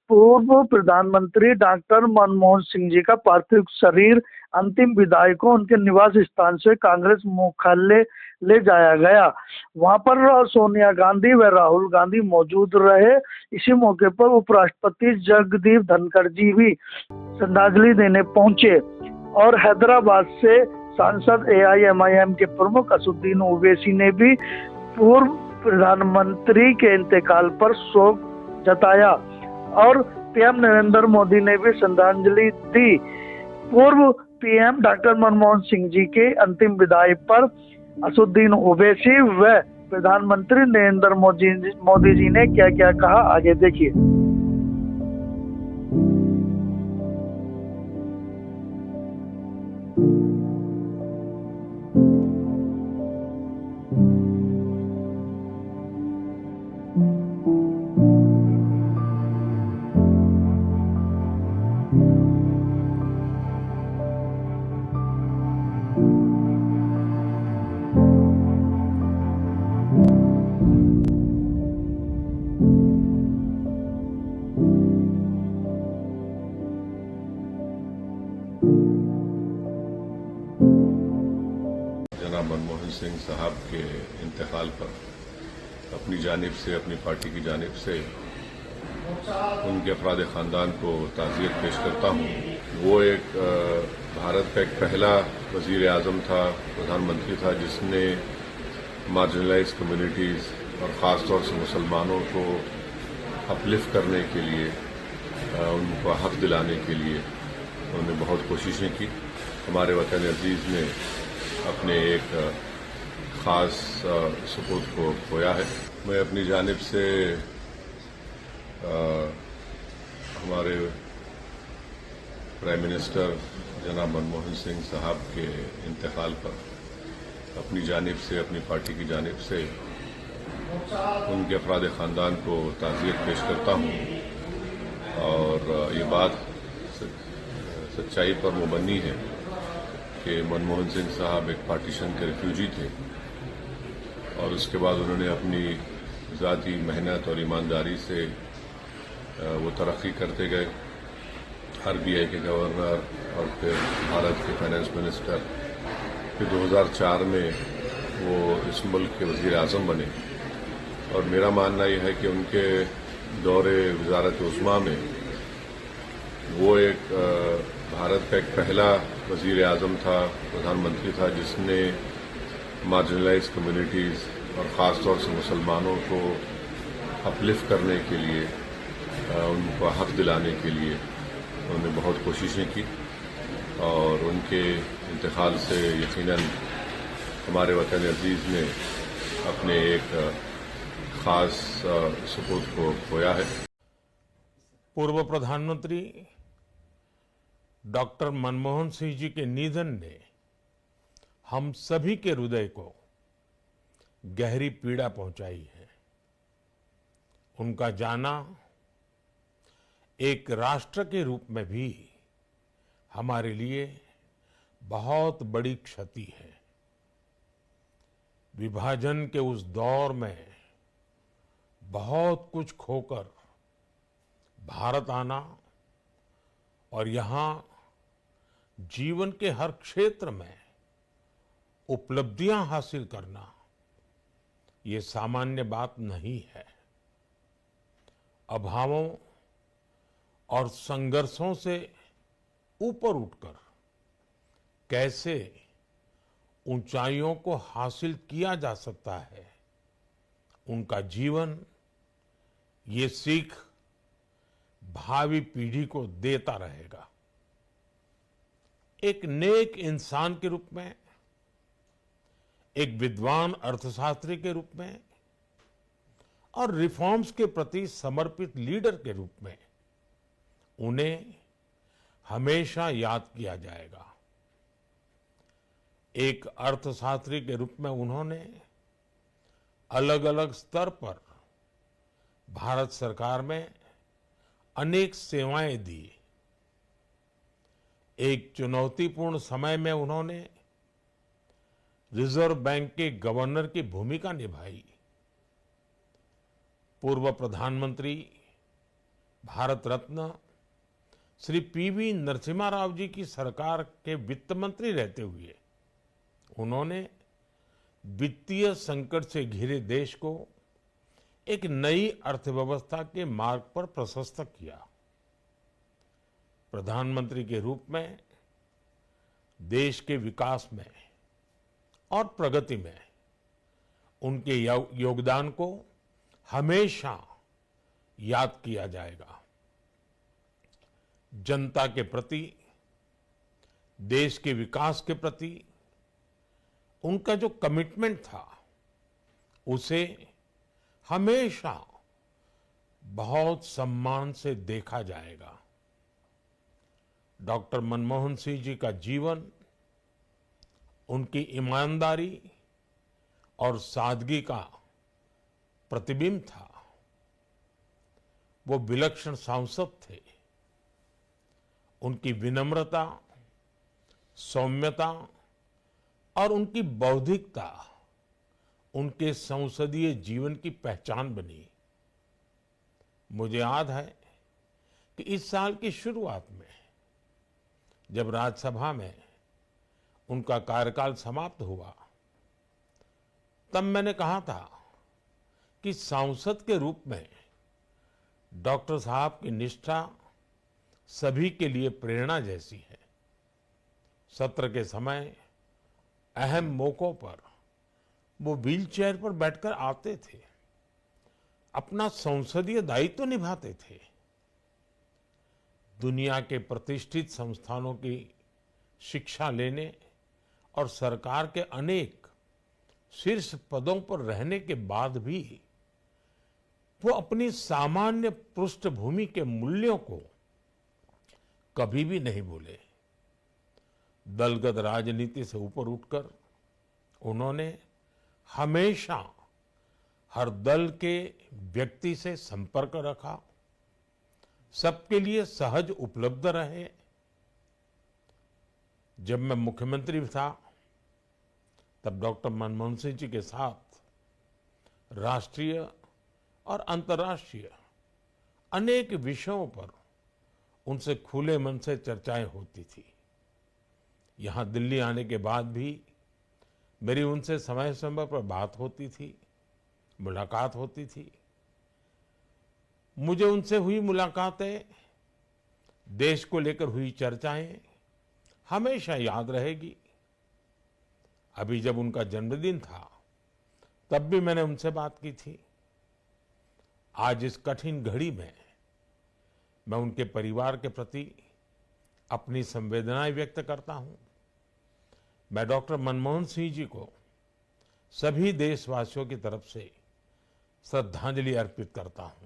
पूर्व प्रधानमंत्री डॉक्टर मनमोहन सिंह जी का पार्थिव शरीर अंतिम विदाई को उनके निवास स्थान से कांग्रेस मुख्यालय ले जाया गया। वहां पर सोनिया गांधी व राहुल गांधी मौजूद रहे। इसी मौके पर उपराष्ट्रपति जगदीप धनखड़ जी भी श्रद्धांजलि देने पहुंचे और हैदराबाद से सांसद एआईएमआईएम के प्रमुख असदुद्दीन ओवैसी ने भी पूर्व प्रधानमंत्री के इंतकाल पर शोक जताया और पीएम नरेंद्र मोदी ने भी श्रद्धांजलि दी। पूर्व पीएम डॉक्टर मनमोहन सिंह जी के अंतिम विदाई पर असदुद्दीन ओवैसी व प्रधानमंत्री नरेंद्र मोदी जी ने क्या क्या कहा, आगे देखिए। जनाब मनमोहन सिंह साहब के इंतकाल पर अपनी जानिब से, अपनी पार्टी की जानिब से उनके अफराद खानदान को ताज़ियत पेश करता हूँ। वो एक भारत का एक पहला वज़ीर आज़म था, प्रधानमंत्री था, जिसने मार्जिनलाइज्ड कम्युनिटीज़ और ख़ास तौर से मुसलमानों को अपलिफ्ट करने के लिए, उनको हक दिलाने के लिए उन्होंने बहुत कोशिशें की। हमारे वतन अजीज़ ने अपने एक ख़ास सपूत को खोया है। मैं अपनी जानिब से हमारे प्राइम मिनिस्टर जनाब मनमोहन सिंह साहब के इंतकाल पर अपनी जानिब से, अपनी पार्टी की जानिब से उनके अफराद ख़ानदान को ताज़ियत पेश करता हूँ और ये बात सच्चाई पर मुबनी है कि मनमोहन सिंह साहब एक पार्टीशन के रिफ्यूजी थे और उसके बाद उन्होंने अपनी ज़ाती मेहनत और ईमानदारी से वो तरक्की करते गए। आरबीआई के गवर्नर और फिर भारत के फाइनेंस मिनिस्टर, फिर 2004 में वो इस मुल्क के वज़ीर आज़म बने और मेरा मानना यह है कि उनके दौरे वज़ारत उज़्मा में वो एक भारत का एक पहला वज़ीर आज़म था, प्रधानमंत्री था, जिसने मार्जिनलाइज्ड कम्युनिटीज़ और ख़ास तौर से मुसलमानों को अपलिफ्ट करने के लिए, उनको हक दिलाने के लिए उन्होंने बहुत कोशिशें की और उनके इंतकाल से यकीनन हमारे वतन अजीज़ ने अपने एक ख़ास सपूत को खोया है। पूर्व प्रधानमंत्री डॉक्टर मनमोहन सिंह जी के निधन ने हम सभी के हृदय को गहरी पीड़ा पहुंचाई है। उनका जाना एक राष्ट्र के रूप में भी हमारे लिए बहुत बड़ी क्षति है। विभाजन के उस दौर में बहुत कुछ खोकर भारत आना और यहाँ जीवन के हर क्षेत्र में उपलब्धियां हासिल करना, ये सामान्य बात नहीं है। अभावों और संघर्षों से ऊपर उठकर कैसे ऊंचाइयों को हासिल किया जा सकता है, उनका जीवन ये सीख भावी पीढ़ी को देता रहेगा। एक नेक इंसान के रूप में, एक विद्वान अर्थशास्त्री के रूप में और रिफॉर्म्स के प्रति समर्पित लीडर के रूप में उन्हें हमेशा याद किया जाएगा। एक अर्थशास्त्री के रूप में उन्होंने अलग अलग स्तर पर भारत सरकार में अनेक सेवाएं दी। एक चुनौतीपूर्ण समय में उन्होंने रिजर्व बैंक के गवर्नर की भूमिका निभाई। पूर्व प्रधानमंत्री भारत रत्न श्री पीवी नरसिम्हा राव जी की सरकार के वित्त मंत्री रहते हुए उन्होंने वित्तीय संकट से घिरे देश को एक नई अर्थव्यवस्था के मार्ग पर प्रशस्त किया। प्रधानमंत्री के रूप में देश के विकास में और प्रगति में उनके योगदान को हमेशा याद किया जाएगा। जनता के प्रति, देश के विकास के प्रति उनका जो कमिटमेंट था उसे हमेशा बहुत सम्मान से देखा जाएगा। डॉक्टर मनमोहन सिंह जी का जीवन उनकी ईमानदारी और सादगी का प्रतिबिंब था। वो विलक्षण सांसद थे। उनकी विनम्रता, सौम्यता और उनकी बौद्धिकता उनके संसदीय जीवन की पहचान बनी। मुझे याद है कि इस साल की शुरुआत में जब राज्यसभा में उनका कार्यकाल समाप्त हुआ, तब मैंने कहा था कि सांसद के रूप में डॉक्टर साहब की निष्ठा सभी के लिए प्रेरणा जैसी है। सत्र के समय अहम मौकों पर वो व्हीलचेयर पर बैठकर आते थे, अपना संसदीय दायित्व निभाते थे। दुनिया के प्रतिष्ठित संस्थानों की शिक्षा लेने और सरकार के अनेक शीर्ष पदों पर रहने के बाद भी वो अपनी सामान्य पृष्ठभूमि के मूल्यों को कभी भी नहीं भूले। दलगत राजनीति से ऊपर उठकर उन्होंने हमेशा हर दल के व्यक्ति से संपर्क रखा, सबके लिए सहज उपलब्ध रहे। जब मैं मुख्यमंत्री था तब डॉक्टर मनमोहन सिंह जी के साथ राष्ट्रीय और अंतर्राष्ट्रीय अनेक विषयों पर उनसे खुले मन से चर्चाएं होती थी। यहाँ दिल्ली आने के बाद भी मेरी उनसे समय समय पर बात होती थी, मुलाकात होती थी। मुझे उनसे हुई मुलाकातें, देश को लेकर हुई चर्चाएं हमेशा याद रहेगी। अभी जब उनका जन्मदिन था तब भी मैंने उनसे बात की थी। आज इस कठिन घड़ी में मैं उनके परिवार के प्रति अपनी संवेदनाएं व्यक्त करता हूं। मैं डॉक्टर मनमोहन सिंह जी को सभी देशवासियों की तरफ से श्रद्धांजलि अर्पित करता हूं।